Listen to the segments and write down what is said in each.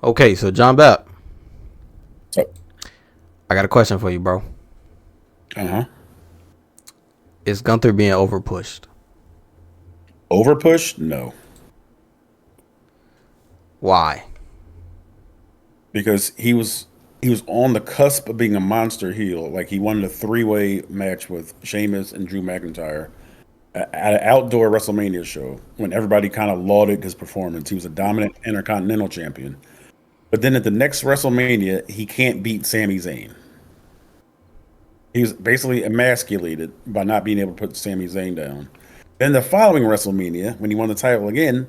Okay, so John Bap, So, I got a question for you, bro. uh-huh. Is Gunther being overpushed? Overpush? No. Why? Because he was on the cusp of being a monster heel. Like he won the three-way match with Sheamus and Drew McIntyre at an outdoor WrestleMania show when everybody kind of lauded his performance. He was a dominant Intercontinental Champion. But then at the next WrestleMania, he can't beat Sami Zayn. He was basically emasculated by not being able to put Sami Zayn down. Then the following WrestleMania, when he won the title again,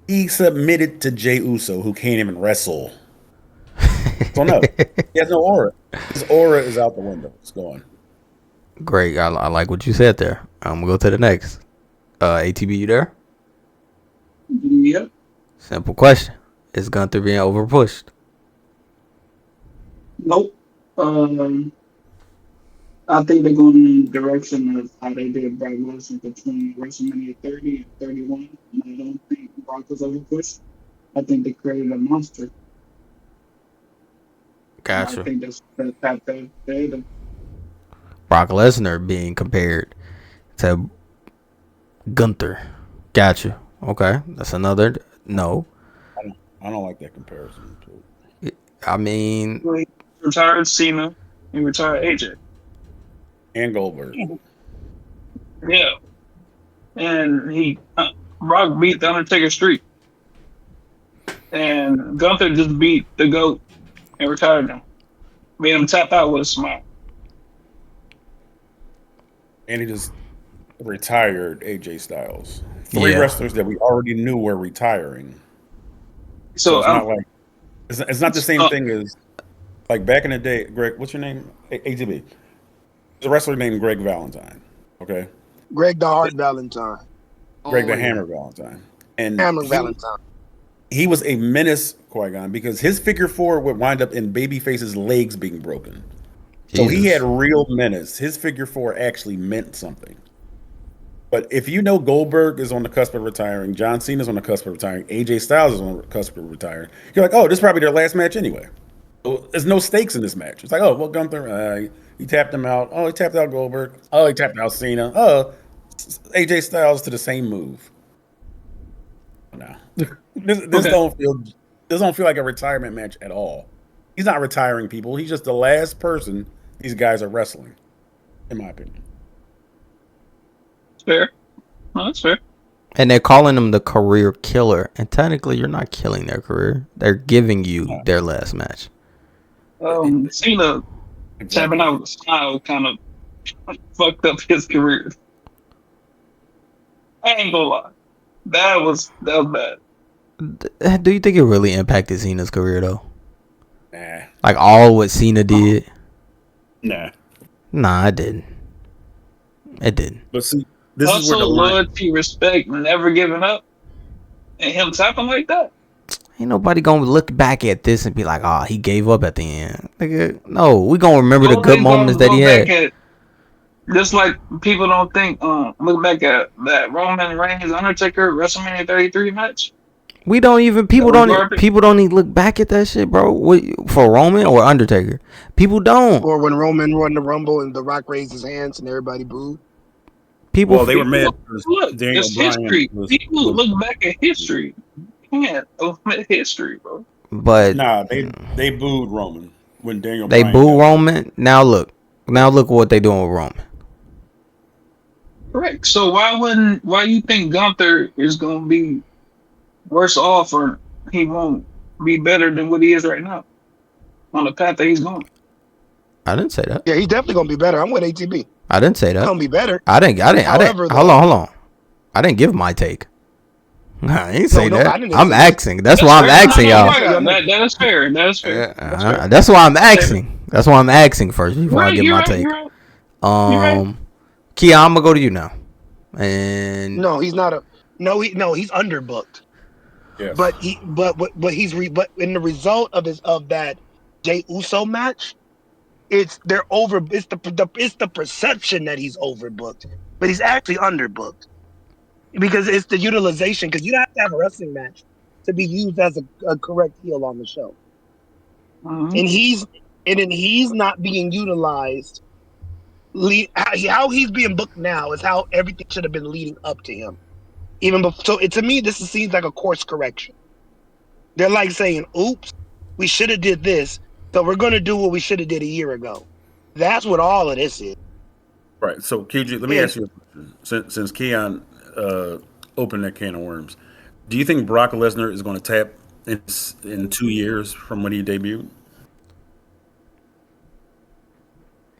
he submitted to Jey Uso, who can't even wrestle. So no, he has no aura. His aura is out the window. It's gone. Great. I like what you said there. We'll go to the next. ATB, you there? Yep. Simple question. Is Gunther being overpushed? Nope. I think they're going in the direction of how they did Brock Lesnar between WrestleMania 30 and 31. And I don't think Brock was overpushed. I think they created a monster. And I Gotcha. think that's the path that they did. Brock Lesnar being compared to Gunther. Gotcha. Okay. That's another no. I don't like that comparison. I mean, He retired Cena and retired AJ. And Goldberg. Yeah. And Brock beat the Undertaker streak. And Gunther just beat the GOAT and retired him. Made him tap out with a smile. And he just retired AJ Styles. Three yeah. wrestlers that we already knew were retiring. So So it's not like it's not the same thing as like back in the day. Greg, what's your name? ATB. There's a wrestler named Greg Valentine. Okay, Greg the Heart Valentine. Greg Oh, the yeah. Hammer Valentine, and Hammer Valentine. he was a menace, Qui-Gon, because his figure four would wind up in Babyface's legs being broken. So he had Jesus. real menace. His figure four actually meant something. But if you know Goldberg is on the cusp of retiring, John Cena is on the cusp of retiring, AJ Styles is on the cusp of retiring, you're like, oh, this is probably their last match anyway. So there's no stakes in this match. It's like, oh, well, Gunther, he tapped him out. Oh, he tapped out Goldberg. Oh, he tapped out Cena. Oh, AJ Styles to the same move. No, this Okay. don't feel like a retirement match at all. He's not retiring people. He's just the last person these guys are wrestling, in my opinion. Fair. No, that's fair. And they're calling him the career killer. And technically, you're not killing their career. They're giving you their last match. Cena tapping out with a smile kind of fucked up his career. I ain't gonna lie. That was bad. Do you think it really impacted Cena's career, though? Nah, Like, all what Cena did? nah. Nah, it didn't. It didn't. But see, this is where Also, the line. loyalty, respect, never giving up, and him tapping like that. Ain't nobody gonna look back at this and be like, oh, he gave up at the end. Nigga, no, we gonna remember the good Nobody's moments gonna that he go back had. at just like people don't think. Look back at that Roman Reigns Undertaker WrestleMania 33 match. We don't even That was garbage. people don't even look back at that shit, bro. What, for Roman or Undertaker? People don't. Or when Roman won the Rumble and The Rock raised his hands and everybody booed. People Well, they were mad Look, because Daniel it's Bryan history. was. People look back at history. You can't omit history, bro. but Nah, they booed Roman when Daniel they Bryan boo got- Roman. Now look what they doing with Roman. Correct. So why you think Gunther is gonna be worse off or he won't be better than what he is right now on the path that he's going? I didn't say that. Yeah, he's definitely gonna be better. I'm with ATB. I didn't say He's that. gonna be better. I didn't. However, Hold on. I didn't give my take. I ain't say No, I that. didn't I'm say asking. That's why I'm fair. asking No, y'all. that is fair. That is fair. That's fair. That's why I'm asking. That's why I'm asking first before I give You're my right. take. You're right. You're right. Kia, I'm gonna go to you now. And No, he's not a. No, he's underbooked. Yes. But but in the result of that Jey Uso match, it's the perception that he's overbooked, but he's actually underbooked because it's the utilization. Because you don't have to have a wrestling match to be used as a correct heel on the show. Mhm. And he's not being utilized. How he's being booked now is how everything should have been leading up to him. Even before, so to me, this seems like a course correction. They're like saying, "Oops, we should have did this, so we're going to do what we should have did a year ago." That's what all of this is. Right. So, QG, let me And ask you a question. Since Keon opened that can of worms, do you think Brock Lesnar is going to tap in 2 years from when he debuted?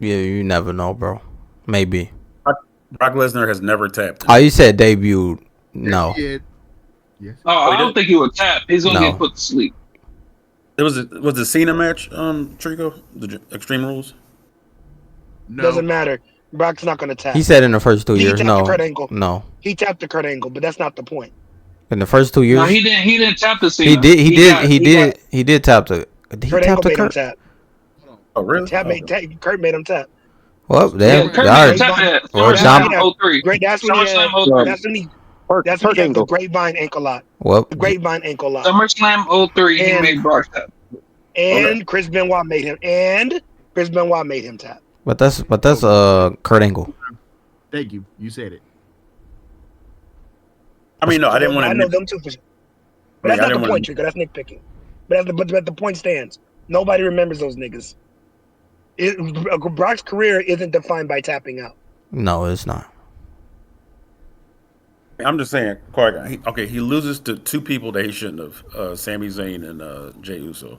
Yeah, you never know, bro. Maybe. Brock Lesnar has never tapped. Oh, you said debut. No, Yes. Yes. Oh, Oh, he I don't did? think he would tap. He's gonna No. get put to sleep. It was the Cena match, Trico, the Extreme Rules. No. doesn't matter. Brock's not going to tap. he said in the first 2 He years. tapped the No, Kurt Angle. no. He tapped the Kurt Angle, but that's not the point. In the first 2 No, years, he didn't. He didn't tap the Cena. he did. He did. He he did. He did tap the. Did he Kurt tap Angle the made him Kurt? tap. Oh, really? Kurt made him tap. Well, Yeah, damn. Kurt All made him right. tap at Well, SummerSlam John- 03. Great. That's when he SummerSlam had. 03. That's when he. That's when he had the grapevine ankle lock. Well, The grapevine ankle lock. SummerSlam 03. He And- made Brock tap. And Chris Benoit made him. And Chris Benoit made him tap. but that's Kurt Angle. Thank you. You said it. I mean, no, I didn't want I to. know them too for sure. But that's not the point, Trigger. That's nitpicking. But the point stands. Nobody remembers those niggas. Brock's career isn't defined by tapping out. No, it's not. I'm just saying, he loses to two people that he shouldn't have, Sami Zayn and Jey Uso.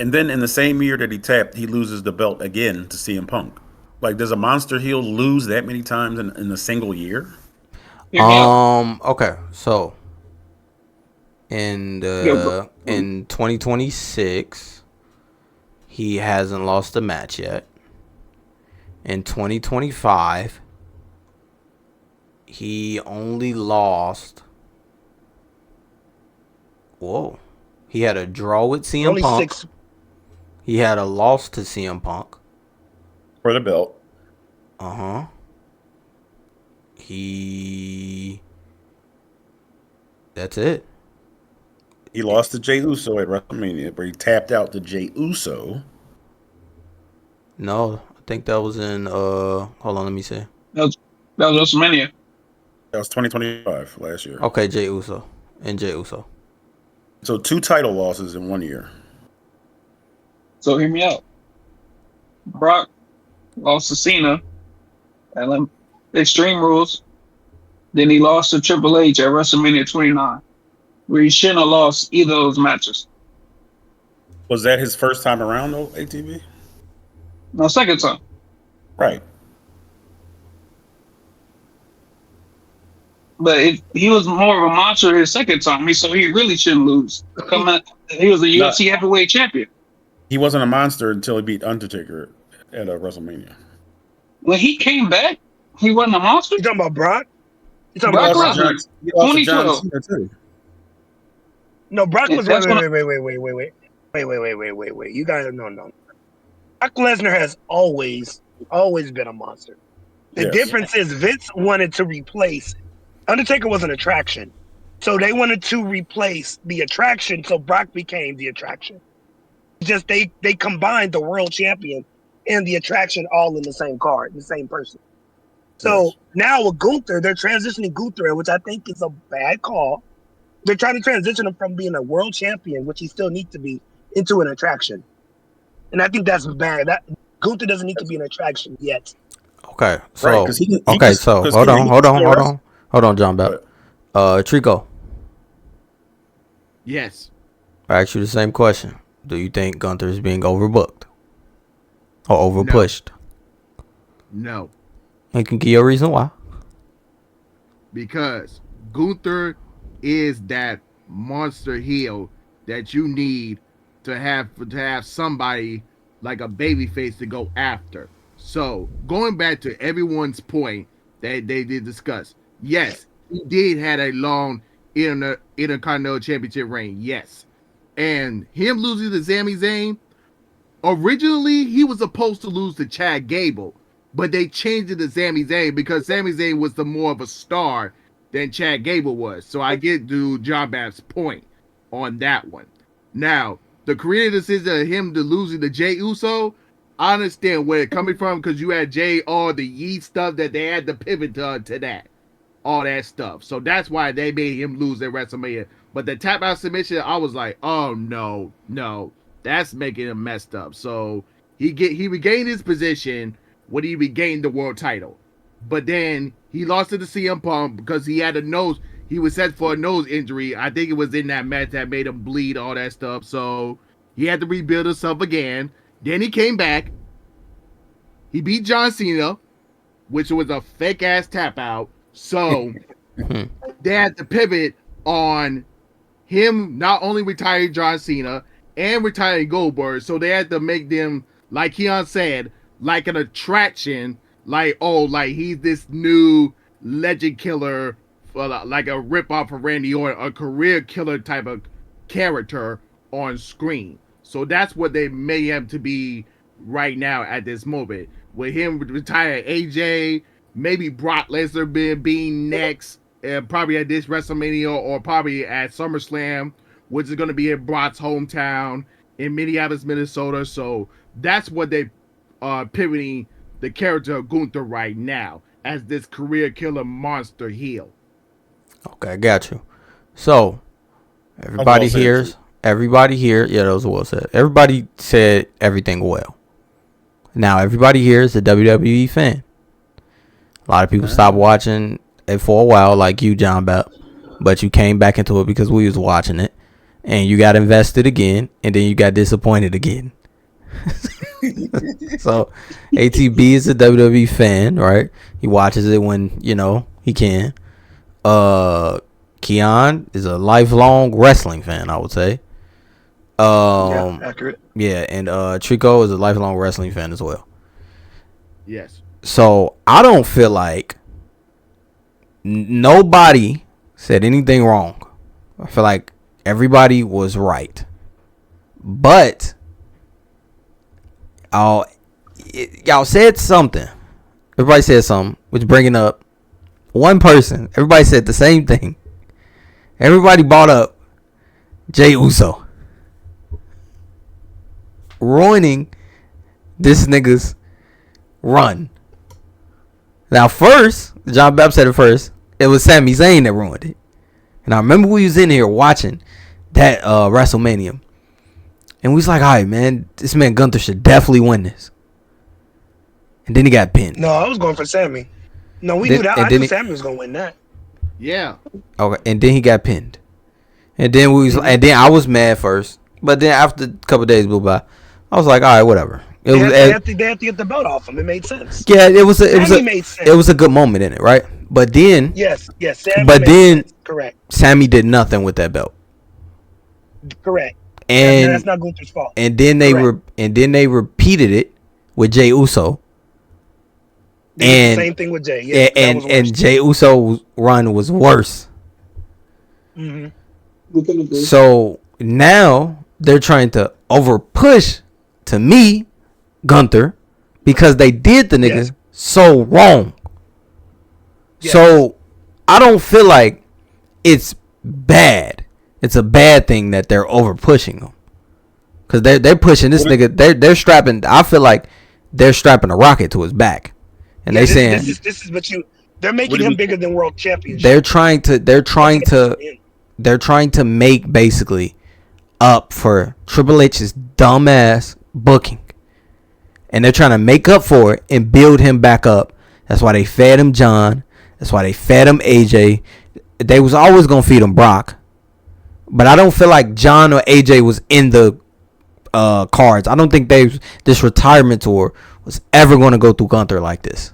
And then in the same year that he tapped, he loses the belt again to CM Punk. Like, does a monster heel lose that many times in a single year? Hear me out. Okay. So in 2026, he hasn't lost a match yet. In 2025, he only lost. Whoa. He had a draw with CM Only Punk. 6. He had a loss to CM Punk. For the belt. Uh-huh. That's it. He lost to Jey Uso at WrestleMania, but he tapped out to Jey Uso. No, I think that was in hold on, let me see. That was WrestleMania. That was 2025 last year. Okay, Jey Uso. And Jey Uso. So 2 title losses in 1 year. So hear me out. Brock lost to Cena at Extreme Rules. Then he lost to Triple H at WrestleMania 29, where he shouldn't have lost either of those matches. Was that his first time around, though, ATV? No, second time. Right. But he was more of a monster his second time, so he really shouldn't lose. He was a UFC heavyweight champion. He wasn't a monster until he beat Undertaker at WrestleMania. When he came back, he wasn't a monster. You talking about Brock? You talking Brock about Brock? Lesnar. He lost to 2012. John Cena, too. No, Brock Yeah, was that's wait. You guys no. Brock Lesnar has always been a monster. The Yes. difference is Vince wanted to replace Undertaker was an attraction. So they wanted to replace the attraction, so Brock became the attraction. Just they combined the world champion and the attraction all in the same card, the same person. So now with Gunther, they're transitioning Gunther, which I think is a bad call. They're trying to transition him from being a world champion, which he still needs to be, into an attraction. And I think that's bad. That Gunther doesn't need to be an attraction yet. Okay. So Right, 'cause he okay, just- so 'cause hold he on, John Bell. But- Trico, Yes. I asked you the same question. Do you think Gunther is being overbooked? Or overpushed? No. You can give you a reason why. Because Gunther is that monster heel that you need to have somebody like a babyface to go after. So going back to everyone's point that they did discuss, yes, he did had a long Intercontinental Championship reign, yes, and him losing to Sami Zayn. Originally, he was supposed to lose to Chad Gable, but they changed it to Sami Zayn because Sami Zayn was the more of a star than Chad Gable was. So I get to John Bab's point on that one. Now, the creative decision of him to losing to Jey Uso, I understand where it's coming from because you had Jay all the Yeet stuff that they had to pivot to that. All that stuff. So that's why they made him lose at WrestleMania. But the tap out submission, I was like, oh no, that's making him messed up. So he regained his position when he regained the world title. But then he lost to the CM Punk because he had a nose. He was set for a nose injury. I think it was in that match that made him bleed, all that stuff. So he had to rebuild himself again. Then he came back. He beat John Cena, which was a fake ass tap out. So they had to pivot on him not only retiring John Cena and retiring Goldberg. So they had to make them, like Keon said, like an attraction. Like, oh, like he's this new legend killer, like a ripoff of Randy Orton, a career killer type of character on screen. So that's what they made him to be right now at this moment. With him retiring AJ, maybe Brock Lesnar being next, probably at this WrestleMania or probably at SummerSlam, which is going to be in Brock's hometown in Minneapolis, Minnesota. So that's what they pivoting the character of Gunther right now as this career killer monster heel. Okay, I got you. So everybody here, yeah, that was well said. Everybody said everything well. Now everybody here is a WWE fan. A lot of people stopped watching it for a while, like you, John Bell, but you came back into it because we was watching it, and you got invested again, and then you got disappointed again. So ATB is a WWE fan, right? He watches it when he can. Keon is a lifelong wrestling fan, I would say. Yeah, accurate. Yeah, and Trico is a lifelong wrestling fan as well. Yes. So I don't feel like nobody said anything wrong. I feel like everybody was right. But y'all said something. Everybody said something, which bringing up one person. Everybody said the same thing. Everybody brought up Jey Uso ruining this nigga's run. Now, first, John Bell said it first. It was Sami Zayn that ruined it. And I remember we was in here watching that WrestleMania. And we was like, all right, man, this man Gunther should definitely win this. And then he got pinned. No, I was going for Sammy. No, we knew that. I knew Sammy was going to win that. Yeah. Okay, and then he got pinned. And then I was mad first. But then after a couple of days blew by, I was like, all right, whatever. They had to get the belt off him. It made sense. Yeah, it was a good moment in it, right? But then yes, Sammy correct. Sammy did nothing with that belt. Correct. And that's not Gunther's fault. And then they repeated it with Jey Uso. And same thing with Jey. Yeah, and Jey Uso's run was worse. Mm-hmm. So now they're trying to over push to me, Gunther, because they did the niggas so wrong. Yes. So I don't feel like it's bad. It's a bad thing that they're over pushing him, because they're pushing this nigga. They're strapping. I feel like they're strapping a rocket to his back. And they saying this is what they're making him bigger than world championship. They're trying to make basically up for Triple H's dumbass booking. And they're trying to make up for it and build him back up. That's why they fed him John. That's why they fed him AJ. They was always gonna feed him Brock. But I don't feel like John or AJ was in the cards. I don't think this retirement tour was ever going to go through Gunther like this.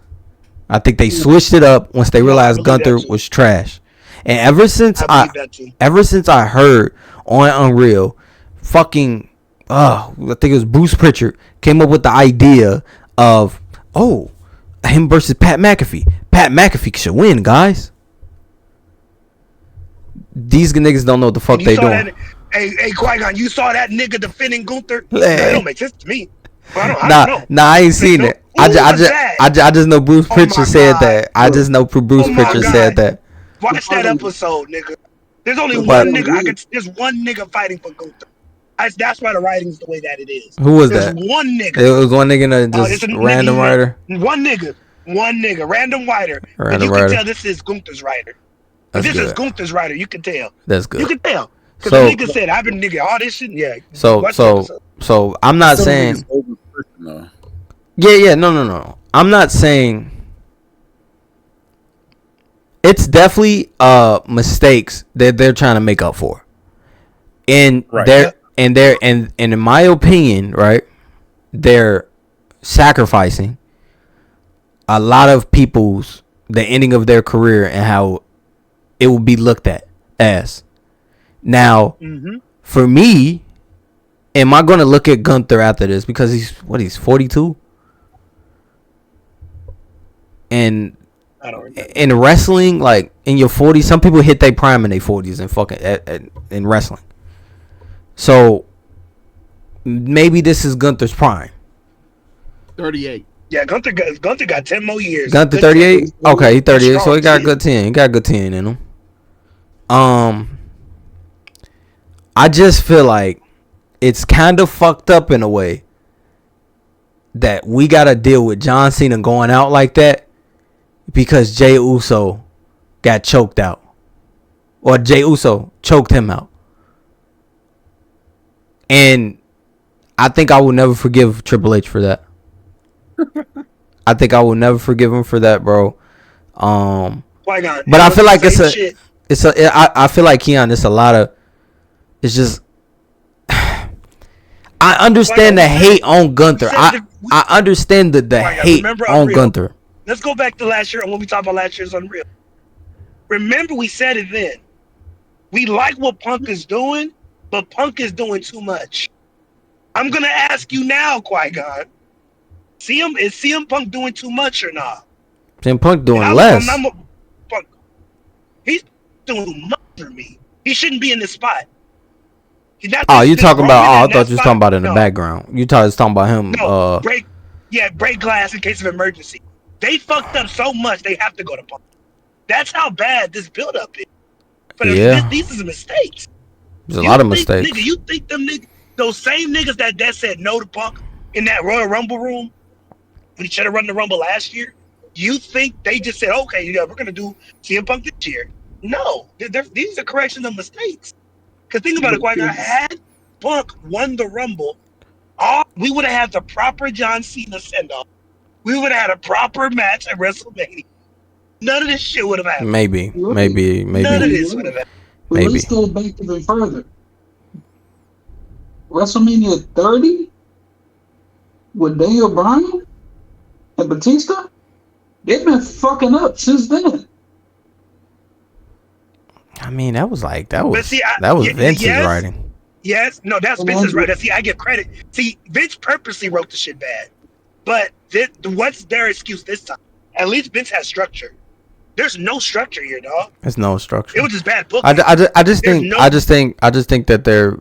I think they switched it up once they realized Gunther was trash. And ever since I heard on Unreal, I think it was Bruce Pritchard came up with the idea of him versus Pat McAfee. Pat McAfee should win, guys. These niggas don't know what the fuck they doing. Hey, Qui-Gon, you saw that nigga defending Gunther? That don't make sense to me. I don't know. I ain't seen it. I just know Bruce Pritchard said that. I just know Bruce Pritchard said that. Watch that episode, nigga. There's only But- one nigga. There's one nigga fighting for Gunther. That's why the writing's the way that it is. Who was There's that? one nigga. It was one nigga in a It's just a random nigga, writer. One nigga, random writer. And Random you writer. can tell this is Gunther's writer. That's This is good. Gunther's writer. You can tell. That's good. You can tell. Because So- the nigga said, I've been nigga all this shit. Yeah. So Watch the episode. I'm not Some saying. niggas overpushing, though. Yeah, no. I'm not saying. It's definitely mistakes that they're trying to make up for. And Right. and in my opinion, right, they're sacrificing a lot of people's the ending of their career and how it will be looked at as. Now, for me, am I going to look at Gunther after this because he's 42? And I don't remember. in wrestling, like in your 40s, some people hit their prime in their 40s and fucking in wrestling. So maybe this is Gunther's prime. 38. Yeah, Gunther got 10 more years. Gunther Good 38. Okay, he 38. So he got a shit. good 10. He got a good 10 in him. I just feel like it's kind of fucked up in a way that we gotta deal with John Cena going out like that because Jey Uso got choked out, or Jey Uso choked him out, and I think I will never forgive Triple H for that. I think I will never forgive him for that, bro. Qui-Gon. But I feel like Same shit. I feel like Keon, it's a lot of, it's just, I understand the hate on Gunther. I understand the hate remember on Unreal. Gunther. Let's go back to last year when we talked about last year's Unreal. Remember we said it then. We like what Punk is doing, but Punk is doing too much. I'm gonna ask you now, Qui-Gon. Is CM Punk doing too much or not? CM Punk doing I'm- less. Punk. He's doing too much for me. He shouldn't be in this spot. Oh, you talking about? Oh, I that thought you was spot? talking about in the No. background. You was talking about him. No, break glass in case of emergency. They fucked up so much they have to go to Punk. That's how bad this buildup is. But Yeah. these are the mistakes. There's a lot of mistakes. Nigga, you think those same niggas that said no to Punk in that Royal Rumble room when he should have run the Rumble last year? You think they just said, okay, yeah, we're gonna do CM Punk this year? No, these are corrections of mistakes. Because think about it, Qui-Gon, had Punk won the Rumble, we would have had the proper John Cena send-off. We would have had a proper match at WrestleMania. None of this shit would have happened. Maybe. None of this would have happened. But Maybe. let's go back even further. WrestleMania 30 with Daniel Bryan and Batista, they've been fucking up since then. I mean, that was see, Vince's yes. writing. Yes, no, that's Vince's right. See, I give credit. See, Vince purposely wrote the shit bad. But what's their excuse this time? At least Vince has structure. There's no structure here, dog. There's no structure. It was just bad booking. I just think that they're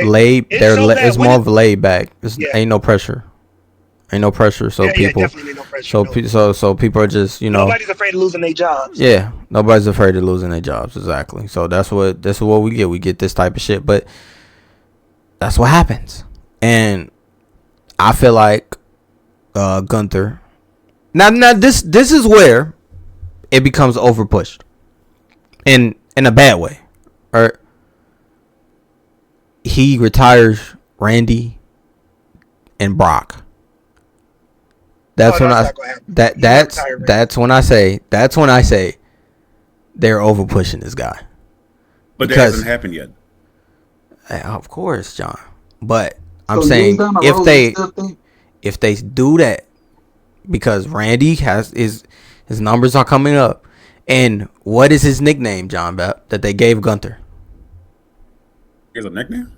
laid. It's more of laid back. Ain't no pressure. Ain't no pressure. So people. Definitely no pressure. So people are just nobody's afraid of losing their jobs. Yeah, nobody's afraid of losing their jobs. Exactly. So that's what we get. We get this type of shit, but that's what happens. And I feel like Gunther. Now this is where it becomes overpushed, in a bad way. Or he retires Randy and Brock. That's when that's when I say they're overpushing this guy. But that Because- hasn't happened yet. Of course, John. But I'm So saying years down the road, you still think- if they do that, because Randy his numbers are coming up, and what is his nickname, John Bap, that they gave Gunther? He has a nickname?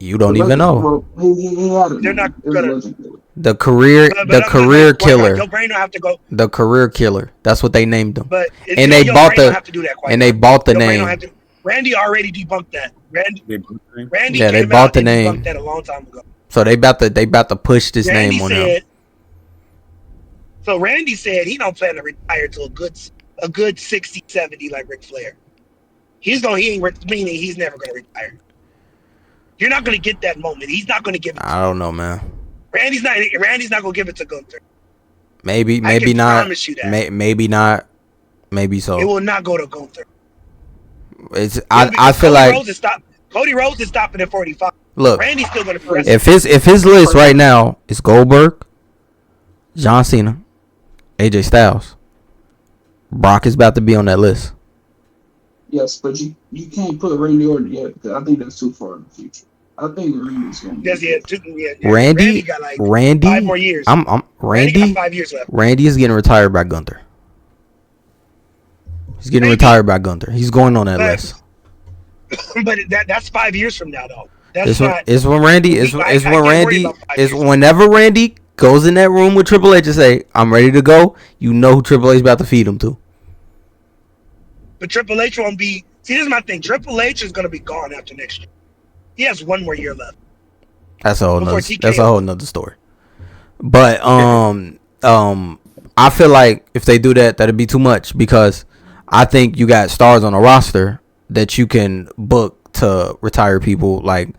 You don't even know. Well, he had it. They're not It was gonna- legendary. The career killer. Your brain don't have to go. The career killer. That's what they named him. But And they bought your brain the- don't have to do that, and they bought the Your brain name. don't have to- Randy already debunked that. Randy Yeah, they came bought out the and name. debunked that a long time ago. So they about to push this Randy name on him. said. So Randy said he don't plan to retire till a good a good 60, 70 like Ric Flair. He ain't meaning he's never gonna retire. You're not gonna get that moment. He's not gonna give it. I don't know, man. Randy's not gonna give it to Gunther. Maybe I can not. promise you that. Maybe not. Maybe so. It will not go to Gunther. I feel like Cody Rhodes is stopping at 45. Look, Randy's still gonna press. if his list right now is Goldberg, John Cena, AJ Styles, Brock is about to be on that list. Yes, but you can't put Randy Orton yet because I think that's too far in the future. I think Randy's going to be. Randy got like 5 more years. Randy got 5 years left. Randy is getting retired by Gunther. He's getting retired by Gunther. He's going on that list. But that's 5 years from now, though. Whenever Randy goes in that room with Triple H and say, "I'm ready to go," you know who Triple H is about to feed him to. But Triple H won't be. See, this is my thing. Triple H is going to be gone after next year. He has 1 more year left. That's a whole nother story. But I feel like if they do that, that'd be too much because I think you got stars on a roster that you can book to retire people like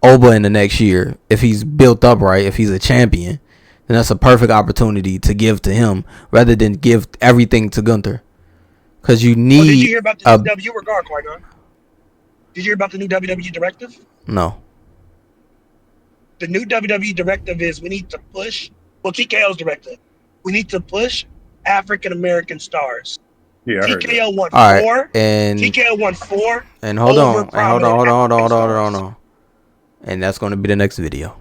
Oba in the next year. If he's built up right, if he's a champion, then that's a perfect opportunity to give to him rather than give everything to Gunther. Because you need. Did you hear about the new WWE regard, Qui-Gon? Did you hear about the new WWE directive? No. The new WWE directive is we need to push. Well, TKO's directive. We need to push African American stars. Yeah, TKO won 4. Right, and TKO won 4. And hold on. And that's going to be the next video.